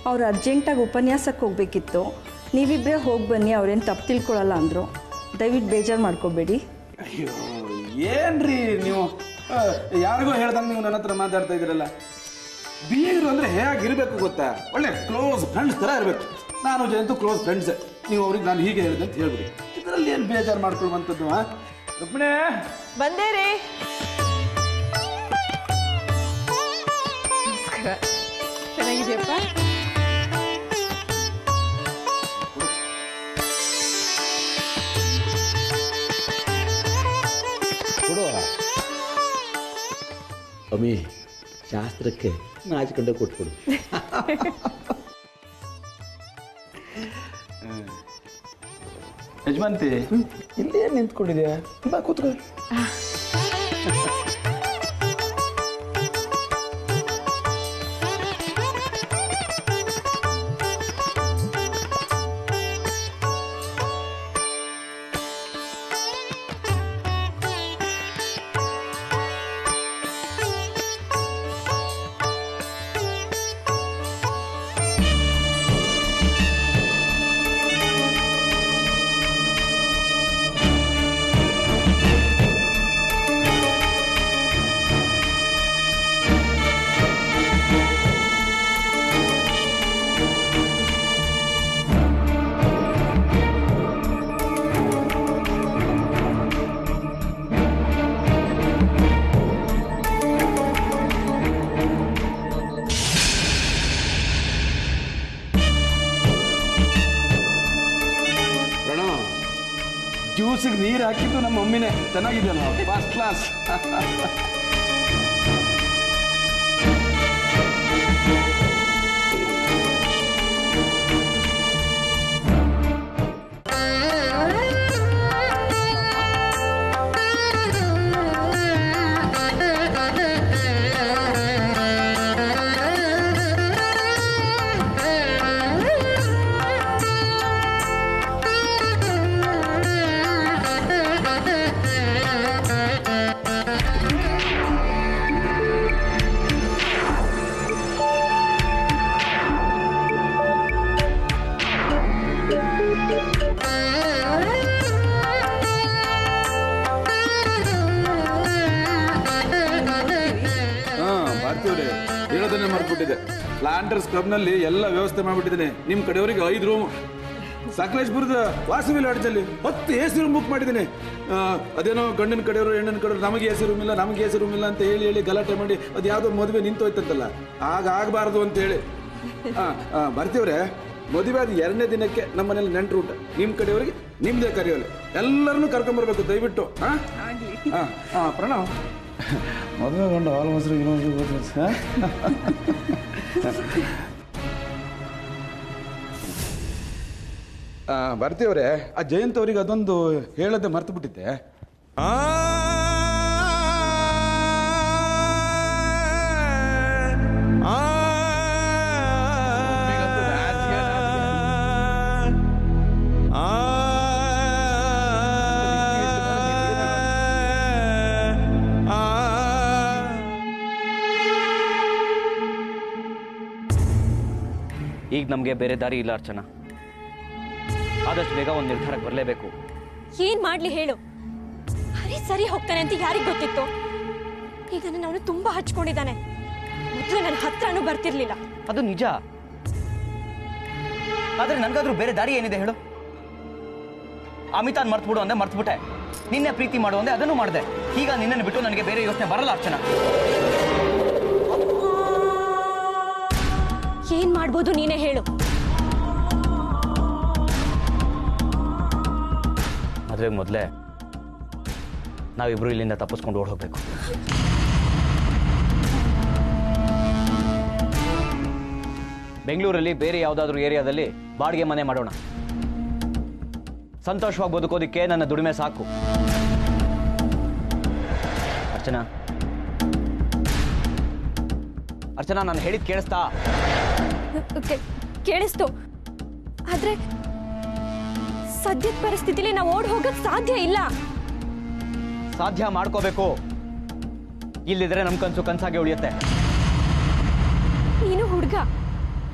ಅವ್ರು ಅರ್ಜೆಂಟಾಗಿ ಉಪನ್ಯಾಸಕ್ಕೆ ಹೋಗಬೇಕಿತ್ತು. ನೀವಿಬ್ಬರೇ ಹೋಗಿ ಬನ್ನಿ, ಅವ್ರೇನು ತಪ್ಪು ತಿಳ್ಕೊಳ್ಳಲ್ಲ ಅಂದರು. ದಯವಿಟ್ಟು ಬೇಜಾರು ಮಾಡ್ಕೋಬೇಡಿ. ಅಯ್ಯೋ ಏನ್ರಿ ನೀವು ಯಾರಿಗೋ ಹೇಳ್ದಂಗೆ ನೀವು ನನ್ನ ಹತ್ರ ಮಾತಾಡ್ತಾ ಇದ್ದೀರಲ್ಲ. ಬೀಗರು ಅಂದರೆ ಹೇಗಿರಬೇಕು ಗೊತ್ತಾ? ಒಳ್ಳೆ ಕ್ಲೋಸ್ ಫ್ರೆಂಡ್ಸ್ ಥರ ಇರಬೇಕು. ನಾನು ಜಯಂತು ಕ್ಲೋಸ್ ಫ್ರೆಂಡ್ಸ್. ನೀವು ಅವ್ರಿಗೆ ನಾನು ಹೀಗೆ ಹೇಳಿದೆ ಅಂತ ಹೇಳ್ಬಿಡಿ. ಇದರಲ್ಲಿ ಏನು ಬೇಜಾರು ಮಾಡ್ಕೊಳ್ಳುವಂಥದ್ದು? ರುಕ್ಮಿಣಿ ಬಂದೇ ರೀ. ಚೆನ್ನಾಗಿದೆಯಪ್ಪ. ಕೊಡುವ ಅಮ್ಮಿ, ಶಾಸ್ತ್ರಕ್ಕೆ ನಾಚಿಕೊಂಡೆ ಕೊಟ್ಕೊಡು. ಯಜಮಾನ್ತಿ ಇಲ್ಲೇ ನಿಂತ್ಕೊಂಡಿದ್ಯಾ? ಬಾ ಕೂತ್ಕೋ. ಜ್ಯೂಸಿಗೆ ನೀರು ಹಾಕಿದ್ದು ನಮ್ಮ ಮಮ್ಮಿನೇ. ಚೆನ್ನಾಗಿದೆಯಲ್ಲ, ಫಸ್ಟ್ ಕ್ಲಾಸ್. ಹೇಳೋದನ್ನೇ ಮರ್ತ್ಬಿಟ್ಟಿದೆ. ಪ್ಲಾಂಟರ್ಸ್ ಕ್ಲಬ್ನಲ್ಲಿ ಎಲ್ಲ ವ್ಯವಸ್ಥೆ ಮಾಡಿಬಿಟ್ಟಿದ್ದೇನೆ. ನಿಮ್ಮ ಕಡೆಯವರಿಗೆ 5 ರೂಮ್, ಸಕಲೇಶ್ಪುರದ ವಾಸವಿ ಲಾಡ್ಜಲ್ಲಿ 10 AC ರೂಮ್ ಬುಕ್ ಮಾಡಿದ್ದೀನಿ. ಅದೇನೋ ಗಂಡಿನ ಕಡೆಯವರು ಹೆಣ್ಣಿನ ಕಡೆಯವರು ನಮಗೆ AC ರೂಮ್ ಇಲ್ಲ, ನಮಗೆ AC ರೂಮ್ ಇಲ್ಲ ಅಂತ ಹೇಳಿ ಗಲಾಟೆ ಮಾಡಿ ಅದು ಯಾವುದೋ ಮದುವೆ ನಿಂತೋಯ್ತಂತಲ್ಲ, ಆಗಬಾರ್ದು ಅಂತೇಳಿ. ಬರ್ತೀವ್ರೆ. ಮದುವೆ ಆದ 2ನೇ ದಿನಕ್ಕೆ ನಮ್ಮ ಮನೇಲಿ ನೆಂಟರು ಊಟ. ನಿಮ್ಮ ಕಡೆಯವರಿಗೆ ನಿಮ್ಮದೇ ಕರೆಯೋಲೆ, ಎಲ್ಲರನ್ನೂ ಕರ್ಕೊಂಬರ್ಬೇಕು ದಯವಿಟ್ಟು. ಪ್ರಣವ್, ಮದುವೆ ಗೊಂಡು ಆಲ್ಮೋಸ್ಟ್ ಬರ್ತೀವ್ರೆ. ಆ ಜಯಂತ್ ಅವರಿಗೆ ಅದೊಂದು ಹೇಳದೆ ಮರ್ತು ಬಿಟ್ಟಿದ್ದೆ. ಈಗ ನಮಗೆ ಬೇರೆ ದಾರಿ ಇಲ್ಲ ಅರ್ಚನಾ. ಆದಷ್ಟು ಬೇಗ ಒಂದು ನಿರ್ಧಾರಕ್ಕೆ ಬರಲೇಬೇಕು. ಏನ್ ಮಾಡ್ಲಿ ಹೇಳು? ಹರಿ ಸರಿ ಹೋಗ್ತಾನೆ ಅಂತ ಯಾರಿಗ್ ಗೊತ್ತಿತ್ತು? ಈಗ ಅವನು ತುಂಬಾ ಹಚ್ಕೊಂಡಿದ್ದಾನೆ. ಮೊದಲು ನನ್ನ ಹತ್ರನೂ ಬರ್ತಿರ್ಲಿಲ್ಲ. ಅದು ನಿಜ. ಆದ್ರೆ ನನ್ಗಾದ್ರೂ ಬೇರೆ ದಾರಿ ಏನಿದೆ ಹೇಳು? ಅಮಿತಾನ್ ಮರ್ತ್ಬಿಡು ಅಂದೆ ಮರ್ತ್ಬಿಟ್ಟೆ. ನಿನ್ನೆ ಪ್ರೀತಿ ಮಾಡು ಅಂದೆ ಅದನ್ನು ಮಾಡಿದೆ. ಈಗ ನಿನ್ನನ್ನು ಬಿಟ್ಟು ನನಗೆ ಬೇರೆ ಯೋಚನೆ ಬರಲ್ಲ ಅರ್ಚನಾ. ಏನ್ ಮಾಡ್ಬೋದು ನೀನೇ ಹೇಳು? ಮದುವೆಗೆ ಮೊದಲೇ ನಾವಿಬ್ರು ಇಲ್ಲಿಂದ ತಪ್ಪಿಸ್ಕೊಂಡು ಓಡ್ ಹೋಗ್ಬೇಕು. ಬೆಂಗಳೂರಲ್ಲಿ ಬೇರೆ ಯಾವುದಾದ್ರೂ ಏರಿಯಾದಲ್ಲಿ ಬಾಡಿಗೆ ಮನೆ ಮಾಡೋಣ. ಸಂತೋಷವಾಗಿ ಬದುಕೋದಿಕ್ಕೆ ನನ್ನ ದುಡಿಮೆ ಸಾಕು. ಅರ್ಚನಾ, ಅರ್ಚನಾ, ನಾನು ಹೇಳಿದ್ ಕೇಳಿಸ್ತಾ? ಕೇಳಿಸ್ತು. ಆದ್ರೆ ಸದ್ಯದ ಪರಿಸ್ಥಿತಿಲಿ ನಾವು ಓಡ್ ಹೋಗಕ್ ಸಾಧ್ಯ ಇಲ್ಲ. ಸಾಧ್ಯ ಮಾಡ್ಕೋಬೇಕು. ಇಲ್ಲಿದ್ರೆ ನಮ್ ಕನ್ಸು ಕನ್ಸಾಗೆ ಉಳಿಯುತ್ತೆ. ನೀನು ಹುಡುಗ,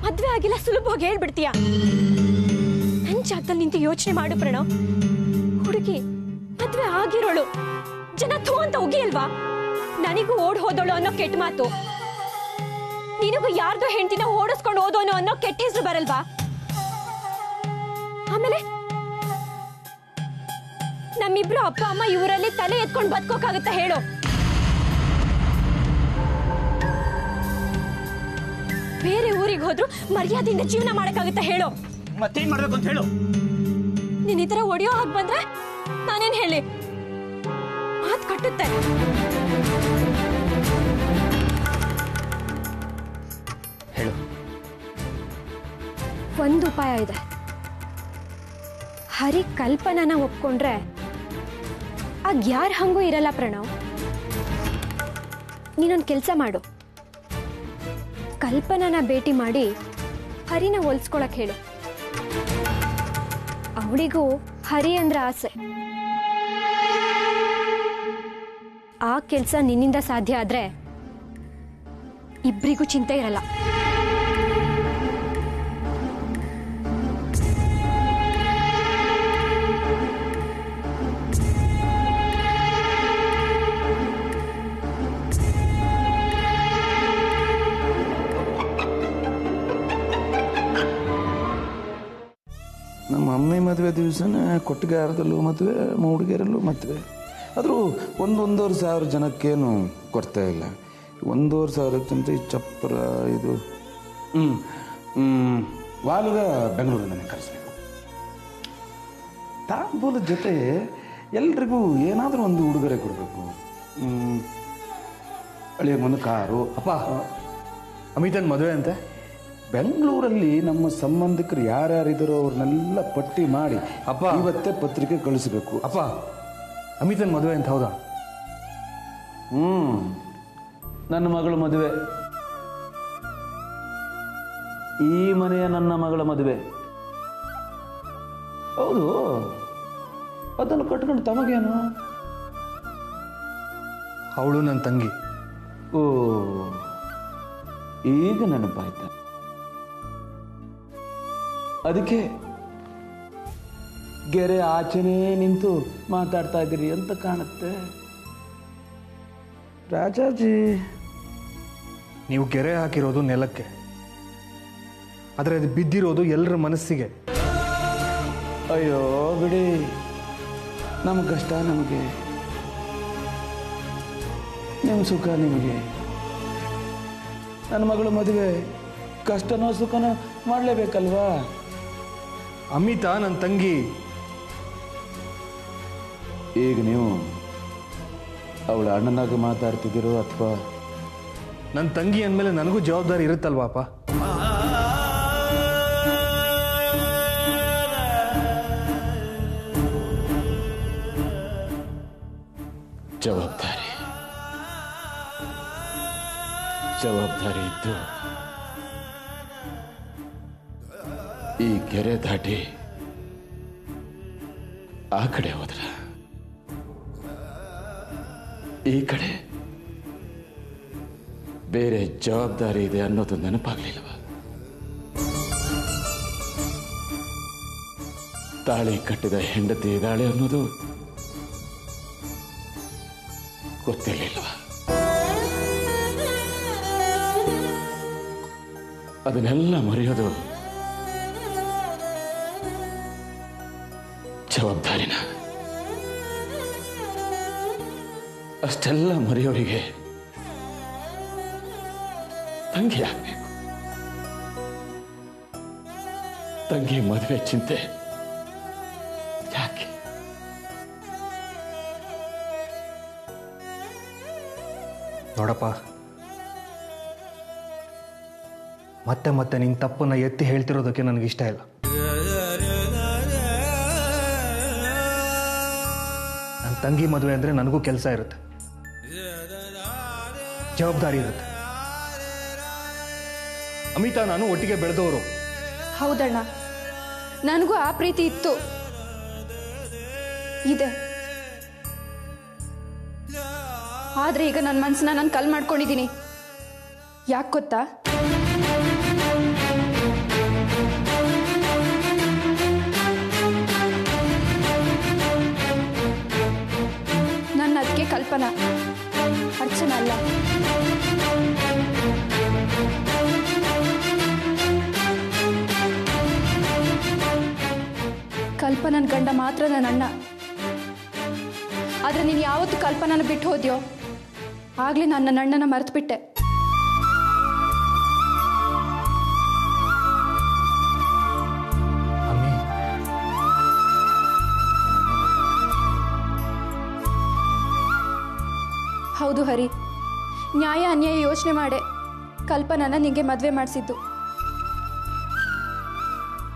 ಮದ್ವೆ ಆಗಿಲ್ಲ ಸುಲಭವಾಗಿ ಹೇಳ್ಬಿಡ್ತೀಯ. ನನ್ ಜಾಗದಲ್ಲಿ ನಿಂತು ಯೋಚನೆ ಮಾಡು ಪ್ರಣವ್. ಹುಡುಗಿ ಮದ್ವೆ ಆಗಿರೋಳು, ಜನ ಥೂ ಅಂತ ಉಗಿ ಅಲ್ವಾ? ನನಗೂ ಓಡ್ ಹೋದೋಳು ಅನ್ನೋ ಕೆಟ್ಟ ಮಾತು, ನಿನಗೂ ಯಾರ್ದೋ ಹೆಂಡತಿನ ಓಡಿಸ್ಕೊಂಡು ಹೋದೋನು ಅನ್ನೋ ಕೆಟ್ಟ ಹೆಸರು ಬರಲ್ವಾ? ಆಮೇಲೆ ನಮ್ಮಿಬ್ರು ಅಪ್ಪ ಅಮ್ಮ ಇವರಲ್ಲಿ ತಲೆ ಎತ್ಕೊಂಡು ಬದುಕೋಕಾಗತ್ತಾ ಹೇಳು? ಬೇರೆ ಊರಿಗೆ ಹೋದ್ರು ಮರ್ಯಾದೆಯಿಂದ ಜೀವನ ಮಾಡಕ್ಕಾಗತ್ತಾ ಹೇಳು? ಮತ್ತೇನ್ ಮಾಡ್ಬೇಕು ಅಂತ ಹೇಳು. ನೀನ್ ಈ ತರ ಒಡೆಯೋ ಹಾಗೆ ಬಂದ್ರೆ ನಾನೇನ್ ಹೇಳಿ? ಮಾತ್ ಕಟ್ಟುತ್ತೆ. ಹೇಳು. ಒಂದು ಉಪಾಯ ಇದೆ. ಹರಿ ಕಲ್ಪನಾನ ಒಪ್ಕೊಂಡ್ರೆ ಆಗ ಯಾರ ಹಂಗೂ ಇರಲ್ಲ ಪ್ರಣವ್. ನೀನೊಂದು ಕೆಲಸ ಮಾಡು, ಕಲ್ಪನಾನ ಭೇಟಿ ಮಾಡಿ ಹರಿನ ಹೋಲಿಸ್ಕೊಳಕ್ ಹೇಳು. ಅವಳಿಗೂ ಹರಿ ಅಂದ್ರೆ ಆಸೆ. ಆ ಕೆಲಸ ನಿನ್ನಿಂದ ಸಾಧ್ಯ ಆದ್ರೆ ಇಬ್ರಿಗೂ ಚಿಂತೆ ಇರಲ್ಲ. ನಮ್ಮ ಅಮ್ಮಿ ಮದುವೆ ದಿವಸನೇ ಕೊಟ್ಟಿಗೆರದಲ್ಲೂ ಮದುವೆ, ಮೂಡಿಗೆರಲ್ಲೂ ಮದುವೆ. ಆದರೂ 1,500 ಜನಕ್ಕೇನು ಕೊಡ್ತಾ ಇಲ್ಲ. 1,500 ಜನಕ್ಕೆ ಈ ಚಪ್ಪರ ಇದು ವಾಲ್ಗ ಬೆಂಗಳೂರು ನನಗೆ ಕರೆಸ್ಬೇಕು. ತಾಂಬೂಲದ ಜೊತೆ ಎಲ್ರಿಗೂ ಏನಾದರೂ ಒಂದು ಉಡುಗೊರೆ ಕೊಡಬೇಕು. ಅಳಿಯ ಒಂದು ಕಾರು. ಅಪ್ಪ, ಅಮಿತನ್ ಮದುವೆ ಅಂತೆ. ಬೆಂಗಳೂರಲ್ಲಿ ನಮ್ಮ ಸಂಬಂಧಿಕರು ಯಾರ್ಯಾರಿದ್ದಾರೋ ಅವ್ರನ್ನೆಲ್ಲ ಪಟ್ಟಿ ಮಾಡಿ ಅಪ್ಪ ಇವತ್ತೇ ಪತ್ರಿಕೆ ಕಳಿಸಬೇಕು. ಅಪ್ಪ, ಅಮಿತನ್ ಮದುವೆ ಅಂತ ಹೌದಾ? ನನ್ನ ಮಗಳ ಮದುವೆ, ಈ ಮನೆಯ ನನ್ನ ಮಗಳ ಮದುವೆ. ಹೌದು, ಅದನ್ನು ಕಟ್ಕೊಂಡು ತಮಗೇನು? ಅವಳು ನನ್ನ ತಂಗಿ. ಓ, ಈಗ ನೆನಪಾಯ್ತ. ಅದಕ್ಕೆ ಗೆರೆ ಆಚೆನೇ ನಿಂತು ಮಾತಾಡ್ತಾ ಇದ್ದೀರಿ ಅಂತ ಕಾಣುತ್ತೆ. ರಾಜಾಜಿ, ನೀವು ಗೆರೆ ಹಾಕಿರೋದು ನೆಲಕ್ಕೆ, ಆದರೆ ಅದು ಬಿದ್ದಿರೋದು ಎಲ್ಲರ ಮನಸ್ಸಿಗೆ. ಅಯ್ಯೋ ಬಿಡಿ, ನಮ್ಮ ಕಷ್ಟ ನಮಗೆ, ನಿಮ್ಮ ಸುಖ ನಿಮಗೆ. ನನ್ನ ಮಗಳು ಮದುವೆ ಕಷ್ಟನೋ ಸುಖನೋ ಮಾಡಲೇಬೇಕಲ್ವಾ? ಅಮಿತಾ ನನ್ನ ತಂಗಿ. ಈಗ ನೀವು ಅವಳ ಅಣ್ಣನಾಗಿ ಮಾತಾಡ್ತಿದ್ದೀರೋ ಅಥವಾ ನನ್ನ ತಂಗಿ ಅಂದಮೇಲೆ ನನಗೂ ಜವಾಬ್ದಾರಿ ಇರುತ್ತಲ್ವಾ ಅಪ್ಪ? ಜವಾಬ್ದಾರಿ ಇದ್ದು ಈ ಕೆರೆ ದಾಟಿ ಆ ಕಡೆ ಹೋದ್ರ, ಈ ಕಡೆ ಬೇರೆ ಜವಾಬ್ದಾರಿ ಇದೆ ಅನ್ನೋದು ನೆನಪಾಗ್ಲಿಲ್ವ? ತಾಳಿ ಕಟ್ಟಿದ ಹೆಂಡತಿ ಇದ್ದಾಳೆ ಅನ್ನೋದು ಗೊತ್ತಿರಲಿಲ್ವ? ಅದನ್ನೆಲ್ಲ ಮರೆಯೋದು ಜವಾಬ್ದಾರಿನ. ಅಷ್ಟೆಲ್ಲ ಮರೆಯೋರಿಗೆ ತಂಗಿ ಆಗ್ಬೇಕು. ತಂಗಿ ಮದುವೆ ಚಿಂತೆ ಯಾಕೆ? ನೋಡಪ್ಪ, ಮತ್ತೆ ಮತ್ತೆ ನಿನ್ನ ತಪ್ಪನ್ನ ಎತ್ತಿ ಹೇಳ್ತಿರೋದಕ್ಕೆ ನನಗಿಷ್ಟ ಇಲ್ಲ. ನನ್ನ ತಂಗಿ ಮದುವೆ ಅಂದರೆ ನನಗೂ ಕೆಲಸ ಇರುತ್ತೆ, ಜವಾಬ್ದಾರಿ ಇರುತ್ತೆ. ಅಮಿತಾ ನಾನು ಒಟ್ಟಿಗೆ ಬೆಳೆದವರು. ಹೌದಣ್ಣ, ನನಗೂ ಆ ಪ್ರೀತಿ ಇತ್ತು, ಇದೆ. ಆದ್ರೆ ಈಗ ನನ್ನ ಮನಸ್ಸನ್ನ ನಾನು ಕಲ್ ಮಾಡ್ಕೊಂಡಿದ್ದೀನಿ. ಯಾಕೆ ಗೊತ್ತಾ? ಕಲ್ಪನಾ, ಅರ್ಚನಾ ಅಲ್ಲ. ಕಲ್ಪನನ್ ಗಂಡ ಮಾತ್ರ ನನ್ನ ಅಣ್ಣ. ಆದ್ರೆ ನೀನು ಯಾವತ್ತು ಕಲ್ಪನನ ಬಿಟ್ಟು ಹೋದ್ಯೋ ಆಗ್ಲೇ ನನ್ನ ಅಣ್ಣನ ಮರೆತು ಬಿಟ್ಟೆ. ಅಮ್ಮಿ, ಹೌದು ಹರಿ, ನ್ಯಾಯ ಅನ್ಯಾಯ ಯೋಚನೆ ಮಾಡೆ ಕಲ್ಪನನ ನಿಂಗೆ ಮದುವೆ ಮಾಡಿಸಿದ್ದು.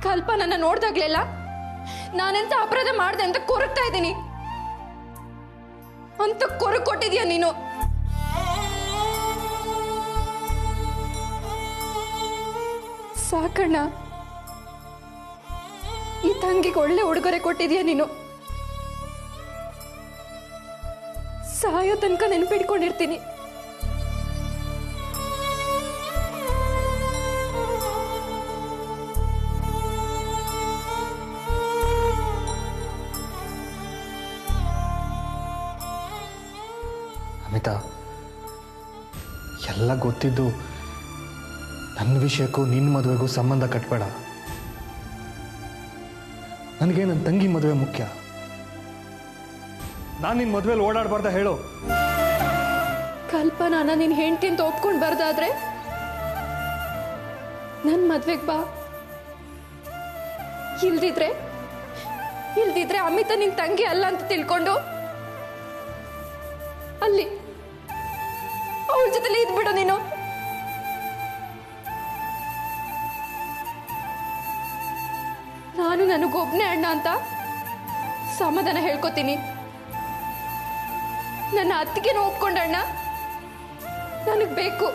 ಕಲ್ಪನನ್ನ ನೋಡ್ದಾಗ್ಲೆಲ್ಲ ನಾನೆಂತ ಅಪರಾಧ ಮಾಡಿದೆ ಅಂತ ಕೊರಗ್ತಾ ಇದ್ದೀನಿ. ಅಂತ ಕೊರಗ್ ಕೊಟ್ಟಿದ್ಯಾ ನೀನು. ಸಾಕಣ್ಣ, ಈ ತಂಗಿಗೆ ಒಳ್ಳೆ ಉಡುಗೊರೆ ಕೊಟ್ಟಿದ್ಯಾ ನೀನು. ಸಾಯೋ ತನಕ ನೆನಪಿಟ್ಕೊಂಡಿರ್ತೀನಿ. ಅಮಿತಾ, ಎಲ್ಲ ಗೊತ್ತಿದ್ದು ನನ್ನ ವಿಷಯಕ್ಕೂ ನಿನ್ನ ಮದುವೆಗೂ ಸಂಬಂಧ ಕಟ್ಬೇಡ. ನನಗೆ ನನ್ನ ತಂಗಿ ಮದುವೆ ಮುಖ್ಯ. ನಾನು ನಿನ್ನ ಮದುವೆಲಿ ಓಡಾಡಬಾರ್ದ ಹೇಳು? ಕಲ್ಪನಾನ ನೀನ್ ಹೆಂಡತಿ ಅಂತ ಒಪ್ಕೊಂಡು ಬರ್ದಾದ್ರೆ ನನ್ ಮದ್ವೆಗ್ ಬಾ. ಇಲ್ದಿದ್ರೆ ಅಮಿತಾ ನಿನ್ ತಂಗಿ ಅಲ್ಲ ಅಂತ ತಿಳ್ಕೊಂಡು ಅಲ್ಲಿ ಅವಳ ಜೊತೆಲಿ ಇದ್ಬಿಡು ನೀನು. ನಾನು ನನಗೊಬ್ನೇ ಅಣ್ಣ ಅಂತ ಸಮಾಧಾನ ಹೇಳ್ಕೊತೀನಿ. ನನ್ನ ಅತ್ತಿಗೆನೂ ಒಪ್ಕೊಂಡಣ್ಣ ನನಗ್ ಬೇಕು.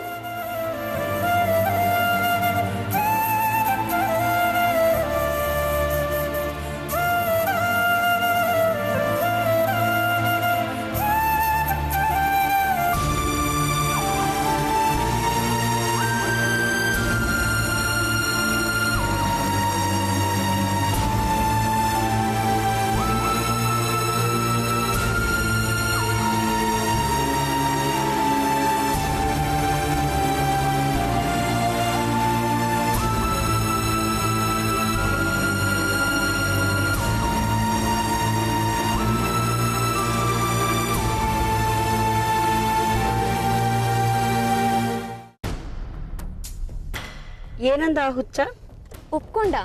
ಏನಂದ ಹುಚ್ಚ? ಒಪ್ಕೊಂಡ.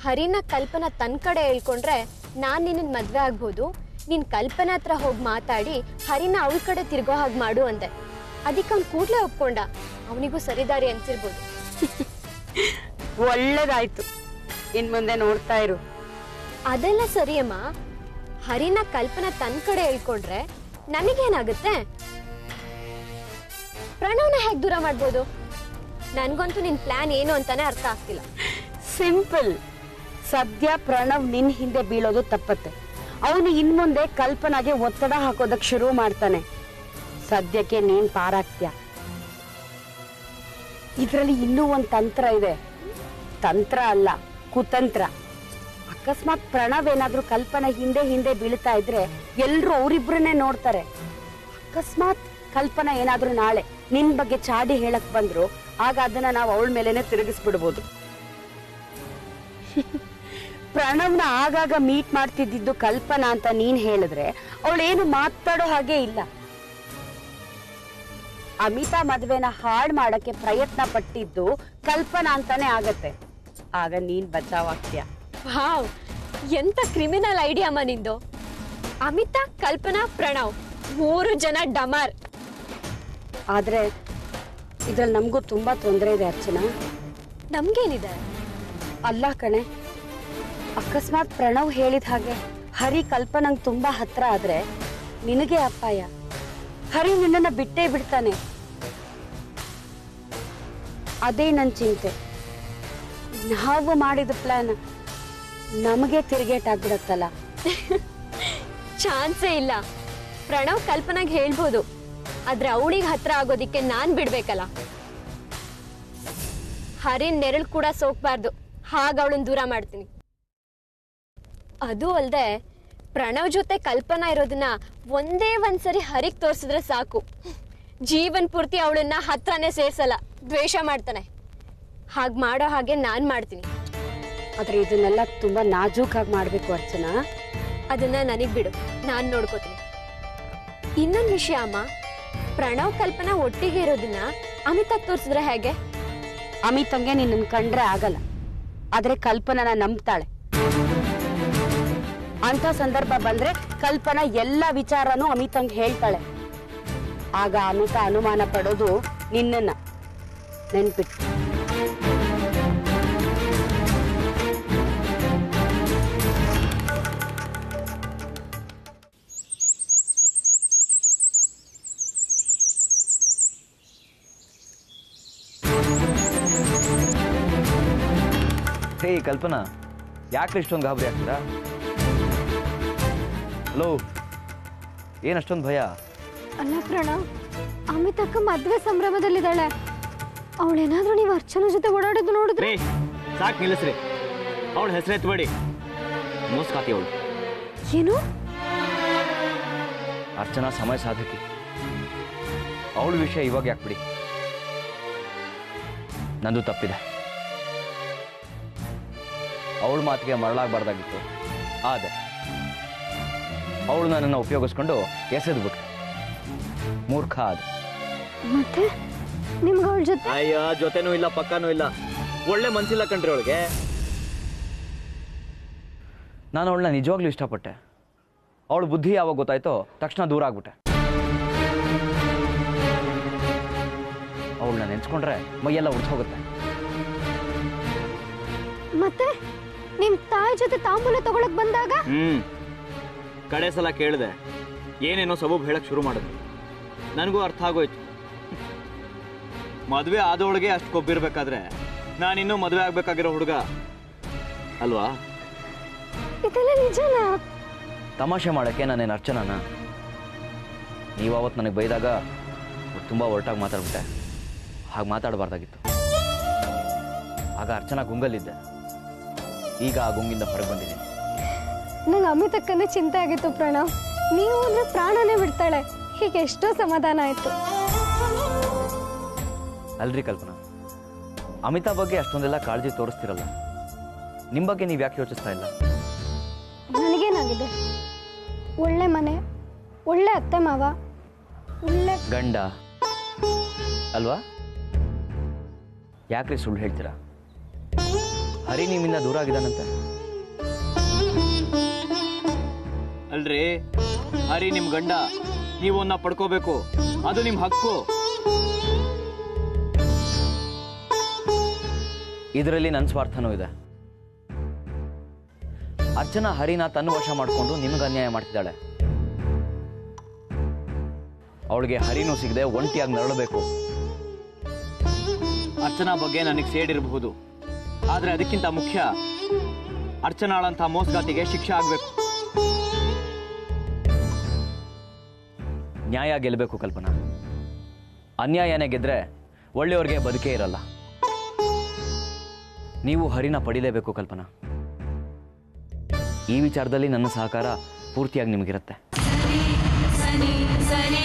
ಹರಿನ ಕಲ್ಪನಾ ತನ್ನ ಕಡೆ ಹೇಳ್ಕೊಂಡ್ರೆ ನಾನು ನಿನ್ನ ಮದ್ವೆ ಆಗ್ಬೋದು, ನೀನ್ ಕಲ್ಪನಾ ಹತ್ರ ಹೋಗಿ ಮಾತಾಡಿ ಹರಿನ ಅವಳ ಕಡೆ ತಿರ್ಗೋ ಹಾಗೆ ಮಾಡು ಅಂದೆ. ಅದಕ್ಕೆ ಅವ್ನು ಕೂಡ್ಲೇ ಒಪ್ಕೊಂಡ. ಅವನಿಗೂ ಸರಿದಾರಿ ಅನ್ಸಿರ್ಬೋದು. ಒಳ್ಳೇದಾಯ್ತು, ಇನ್ ಮುಂದೆ ನೋಡ್ತಾ ಇರು. ಅದೆಲ್ಲ ಸರಿಯಮ್ಮ. ಹರಿನ ಕಲ್ಪನಾ ತನ್ನ ಕಡೆ ಹೇಳ್ಕೊಂಡ್ರೆ ನನಗೇನಾಗುತ್ತೆ? ಪ್ರಣವ್ನ ಹೇಗೆ ದೂರ ಮಾಡ್ಬೋದು? ನನ್ಗಂತೂ ನಿನ್ ಪ್ಲಾನ್ ಏನು ಅಂತಾನೆ ಅರ್ಥ ಆಗ್ತಿಲ್ಲ. ಸಿಂಪಲ್. ಸದ್ಯ ಪ್ರಣವ್ ನಿನ್ ಹಿಂದೆ ಬೀಳೋದು ತಪ್ಪತ್ತೆ. ಅವನು ಇನ್ಮುಂದೆ ಕಲ್ಪನಾಗೆ ಒತ್ತಡ ಹಾಕೋದಕ್ ಶುರು ಮಾಡ್ತಾನೆ. ಸದ್ಯಕ್ಕೆ ನೀನ್ ಪಾರಾಗ್ತ್ಯ. ಇದ್ರಲ್ಲಿ ಇನ್ನೂ ಒಂದ್ ತಂತ್ರ ಇದೆ. ತಂತ್ರ ಅಲ್ಲ, ಕುತಂತ್ರ. ಅಕಸ್ಮಾತ್ ಪ್ರಣವ್ ಏನಾದ್ರೂ ಕಲ್ಪನಾ ಹಿಂದೆ ಬೀಳ್ತಾ ಇದ್ರೆ ಎಲ್ರು ಅವರಿಬ್ರನ್ನೇ ನೋಡ್ತಾರೆ. ಅಕಸ್ಮಾತ್ ಕಲ್ಪನಾ ಏನಾದ್ರೂ ನಾಳೆ ನಿನ್ ಬಗ್ಗೆ ಚಾಡಿ ಹೇಳಕ್ ಬಂದ್ರು, ಆಗ ಅದನ್ನ ನಾವು ಅವಳ ಮೇಲೆನೆ ತಿರುಗಿಸ್ಬಿಡ್ಬೋದು. ಪ್ರಣವ್ನ ಆಗಾಗ ಮೀಟ್ ಮಾಡ್ತಿದ್ದು ಕಲ್ಪನಾ ಅಂತ ನೀನ್ ಹೇಳಿದ್ರೆ ಅವಳೇನು ಮಾತಾಡೋ ಹಾಗೆ ಇಲ್ಲ. ಅಮಿತಾ ಮದ್ವೆನ ಹಾಳು ಮಾಡಕ್ಕೆ ಪ್ರಯತ್ನ ಪಟ್ಟಿದ್ದು ಕಲ್ಪನಾ ಅಂತಾನೆ ಆಗತ್ತೆ. ಆಗ ನೀನ್ ಬಚಾವಾಗ್ತೀಯ. ವಾವ್, ಎಂತ ಕ್ರಿಮಿನಲ್ ಐಡಿಯಾ ಅಮ್ಮ ನಿಂದು. ಅಮಿತಾ, ಕಲ್ಪನಾ, ಪ್ರಣವ್ 3 ಜನ ಡಮಾರ್. ಆದ್ರೆ ಇದ್ರಲ್ಲಿ ನಮಗೂ ತುಂಬಾ ತೊಂದರೆ ಇದೆ ಅರ್ಚನಾ. ನಮ್ಗೇನಿದೆ? ಅಲ್ಲ ಕಣೆ, ಅಕಸ್ಮಾತ್ ಪ್ರಣವ್ ಹೇಳಿದ ಹಾಗೆ ಹರಿ ಕಲ್ಪನಂಗ್ ತುಂಬಾ ಹತ್ರ ಆದ್ರೆ ನಿನಗೆ ಅಪಾಯ. ಹರಿ ನಿನ್ನನ್ನ ಬಿಟ್ಟೇ ಬಿಡ್ತಾನೆ. ಅದೇ ನನ್ ಚಿಂತೆ. ನಾವು ಮಾಡಿದ ಪ್ಲಾನ್ ನಮಗೆ ತಿರುಗೇಟಾಗ್ಬಿಡತ್ತಲ್ಲ. ಚಾನ್ಸೇ ಇಲ್ಲ. ಪ್ರಣವ್ ಕಲ್ಪನಾಗ್ ಹೇಳ್ಬೋದು, ಆದ್ರೆ ಅವಳಿಗೆ ಹತ್ರ ಆಗೋದಿಕ್ಕೆ ನಾನ್ ಬಿಡ್ಬೇಕಲ್ಲ. ಹರಿನ್ ನೆರಳು ಕೂಡ ಸೋಕ್ಬಾರ್ದು, ಹಾಗ ಅವಳನ್ನ ದೂರ ಮಾಡ್ತೀನಿ. ಅದು ಅಲ್ದೆ ಪ್ರಣವ್ ಜೊತೆ ಕಲ್ಪನಾ ಇರೋದನ್ನ ಒಂದೇ ಒಂದ್ಸರಿ ಹರಿಗ್ ತೋರ್ಸಿದ್ರೆ ಸಾಕು, ಜೀವನ್ ಪೂರ್ತಿ ಅವಳನ್ನ ಹತ್ರನೇ ಸೇರ್ಸಲ್ಲ, ದ್ವೇಷ ಮಾಡ್ತಾನೆ. ಹಾಗೆ ಮಾಡೋ ಹಾಗೆ ನಾನ್ ಮಾಡ್ತೀನಿ. ಆದ್ರೆ ಇದನ್ನೆಲ್ಲ ತುಂಬಾ ನಾಜೂಕಾಗಿ ಮಾಡ್ಬೇಕು ಅರ್ಚನಾ. ಅದನ್ನ ನನಗ್ ಬಿಡು, ನಾನ್ ನೋಡ್ಕೋತೀನಿ. ಇನ್ನೊಂದ್ ವಿಷಯ ಅಮ್ಮ, ಪ್ರಣವ್ ಕಲ್ಪನಾ ಒಟ್ಟಿಗೆ ಇರೋದನ್ನ ಅಮಿತಾಗ್ ತೋರ್ಸಿದ್ರೆ ಹೇಗೆ? ಅಮಿತಂಗೆ ನಿನ್ನ ಕಂಡ್ರೆ ಆಗಲ್ಲ, ಆದ್ರೆ ಕಲ್ಪನಾನ ನಂಬ್ತಾಳೆ. ಅಂತ ಸಂದರ್ಭ ಬಂದ್ರೆ ಕಲ್ಪನಾ ಎಲ್ಲ ವಿಚಾರನೂ ಅಮಿತಂಗ್ ಹೇಳ್ತಾಳೆ. ಆಗ ಅಮಿತ ಅನುಮಾನ ಪಡೋದು ನಿನ್ನನ್ನ. ನೆನ್ಪಿಟ್ಟು. ಹೇ ಕಲ್ಪನಾ, ಯಾಕೆ ಇಷ್ಟೊಂದು ಗಾಬರಿ ಆಗ್ತೀರಾ? ಹಲೋ, ಏನಷ್ಟೊಂದು ಭಯ? ಅಲ್ಲ ಪ್ರಣವ್, ಅಮಿತಕ್ಕ ಮದ್ವೆ ಸಂಭ್ರಮದಲ್ಲಿದ್ದಾಳೆ. ಅವಳೇನಾದ್ರೂ ನೀವು ಅರ್ಚನಾ ಜೊತೆ ಓಡಾಡೋದು ನೋಡಿದ್ರೆ? ಸಾಕು ನಿಲ್ಲಿಸ್ರಿ, ಅವಳ ಹೆಸರು ಎತ್ತಬೇಡಿ, ಮೋಸ್ಕಾತಿ ಅವಳು. ಏನು? ಅರ್ಚನಾ ಸಮಯ ಸಾಧಕಿ, ಅವಳ ವಿಷಯ ಇವಾಗ ಯಾಕೆ? ನಂದು ತಪ್ಪಿದೆ. ಅವಳ ಮಾತಿಗೆ ಮರಳಾಗಬಾರ್ದಾಗಿತ್ತು, ಆದ್ರೆ ಅವಳು ನನ್ನನ್ನು ಉಪಯೋಗಿಸ್ಕೊಂಡು ಎಸೆದ್ಬಿಟ್ಟು ಮೂರ್ಖ ಆದ. ಮತ್ತೆ ನಿಮ್ಗೆ ಅವಳ ಜೊತೆ? ಅಯ್ಯ, ಜೊತೆನೂ ಇಲ್ಲ ಪಕ್ಕನೂ ಇಲ್ಲ, ಒಳ್ಳೆ ಮನ್ಸಿಲ್ಲ ಕಣ್ರಿ ಅವಳಿಗೆ. ನಾನು ಅವಳನ್ನ ನಿಜವಾಗ್ಲೂ ಇಷ್ಟಪಟ್ಟೆ. ಅವಳ ಬುದ್ಧಿ ಯಾವಾಗ ಗೊತ್ತಾಯ್ತೋ ತಕ್ಷಣ ದೂರ ಆಗ್ಬಿಟ್ಟೆ. ಅವಳನ್ನ ನೆನ್ಸ್ಕೊಂಡ್ರೆ ಮೈಯೆಲ್ಲ ಉಡ್ಸೋಗುತ್ತೆ. ಮತ್ತೆ ನಿಮ್ ತಾಯಿ ಜೊತೆ ತಾಂಬೂಲ ತಗೊಳಕ್ ಬಂದಾಗ? ಕಡೆ ಸಲ ಕೇಳಿದೆ, ಏನೇನೋ ಸಬೂಬ್ ಹೇಳಕ್ ಶುರು ಮಾಡಿದ್ರು. ನನಗೂ ಅರ್ಥ ಆಗೋಯ್ತು. ಮದುವೆ ಆದವಳಿಗೆ ಅಷ್ಟು ಕೊಬ್ಬಿರ್ಬೇಕಾದ್ರೆ ನಾನಿನ್ನೂ ಮದುವೆ ಆಗ್ಬೇಕಾಗಿರೋ ಹುಡುಗ ಅಲ್ವಾ? ಇದೆಲ್ಲ ನಿಜನಾ? ತಮಾಷೆ ಮಾಡಕ್ಕೆ ನಾನೇನು ಅರ್ಚನಾನ? ನೀವು ಅವತ್ತು ನನಗೆ ಬೈದಾಗ ತುಂಬಾ ಒರಟಾಗಿ ಮಾತಾಡ್ಬಿಟ್ಟೆ. ಹಾಗೆ ಮಾತಾಡಬಾರ್ದಾಗಿತ್ತು. ಆಗ ಅರ್ಚನಾ ಗುಂಗಲ್ಲಿದ್ದೆ, ಈಗ ಆ ಗುಂಗಿಂದ ಹೊರಗೆ ಬಂದಿದ್ದೀನಿ. ನಂಗೆ ಅಮಿತಕ್ಕನೇ ಚಿಂತೆ ಆಗಿತ್ತು ಪ್ರಣವ್. ನೀವು ಅಂದ್ರೆ ಪ್ರಾಣನೇ ಬಿಡ್ತಾಳೆ, ಹೀಗೆ ಎಷ್ಟೋ ಸಮಾಧಾನ ಆಯ್ತು. ಅಲ್ರಿ ಕಲ್ಪನಾ, ಅಮಿತಾ ಬಗ್ಗೆ ಅಷ್ಟೊಂದೆಲ್ಲ ಕಾಳಜಿ ತೋರಿಸ್ತಿರಲ್ಲ, ನಿಮ್ಮ ಬಗ್ಗೆ ನೀವು ಯಾಕೆ ಯೋಚಿಸ್ತಾ ಇಲ್ಲ? ನನಗೇನಾಗಿದೆ? ಒಳ್ಳೆ ಮನೆ, ಒಳ್ಳೆ ಅತ್ತೆ ಮಾವ, ಒಳ್ಳೆ ಗಂಡ ಅಲ್ವಾ? ಯಾಕ್ರಿ ಸುಳ್ಳು ಹೇಳ್ತೀರಾ? ಹರಿ ನಿಮ್ಮಿಂದ ದೂರ ಆಗಿದ್ದಾನಂತೆ. ಅಲ್ರಿ, ಹರಿ ನಿಮ್ ಗಂಡ, ನೀವು ಅವನ್ನ ಪಡ್ಕೋಬೇಕು, ಅದು ನಿಮ್ ಹಕ್ಕು. ಇದರಲ್ಲಿ ನನ್ನ ಸ್ವಾರ್ಥನೂ ಇದೆ. ಅರ್ಚನಾ ಹರಿನ ತನ್ನ ವಶ ಮಾಡಿಕೊಂಡು ನಿಮ್ಗೆ ಅನ್ಯಾಯ ಮಾಡ್ತಿದ್ದಾಳೆ. ಅವಳಿಗೆ ಹರಿನೂ ಸಿಗದೆ ಒಂಟಿಯಾಗಿ ನರಳಬೇಕು. ಅರ್ಚನಾ ಬಗ್ಗೆ ನನಗೆ ಸೇಡಿರಬಹುದು, ಆದ್ರೆ ಅದಕ್ಕಿಂತ ಮುಖ್ಯ ಅರ್ಚನಾಳಂತ ಮೋಸಗಾತಿಗೆ ಶಿಕ್ಷೆ ಆಗ್ಬೇಕು. ನ್ಯಾಯ ಗೆಲ್ಲಬೇಕು ಕಲ್ಪನಾ. ಅನ್ಯಾಯನೇ ಗೆದ್ರೆ ಒಳ್ಳೆಯವ್ರಿಗೆ ಬದುಕೇ ಇರಲ್ಲ. ನೀವು ಹರಿನ ಪಡಿಲೇಬೇಕು ಕಲ್ಪನಾ. ಈ ವಿಚಾರದಲ್ಲಿ ನನ್ನ ಸಹಕಾರ ಪೂರ್ತಿಯಾಗಿ ನಿಮಗಿರುತ್ತೆ. ಸರಿ ಸರಿ ಸರಿ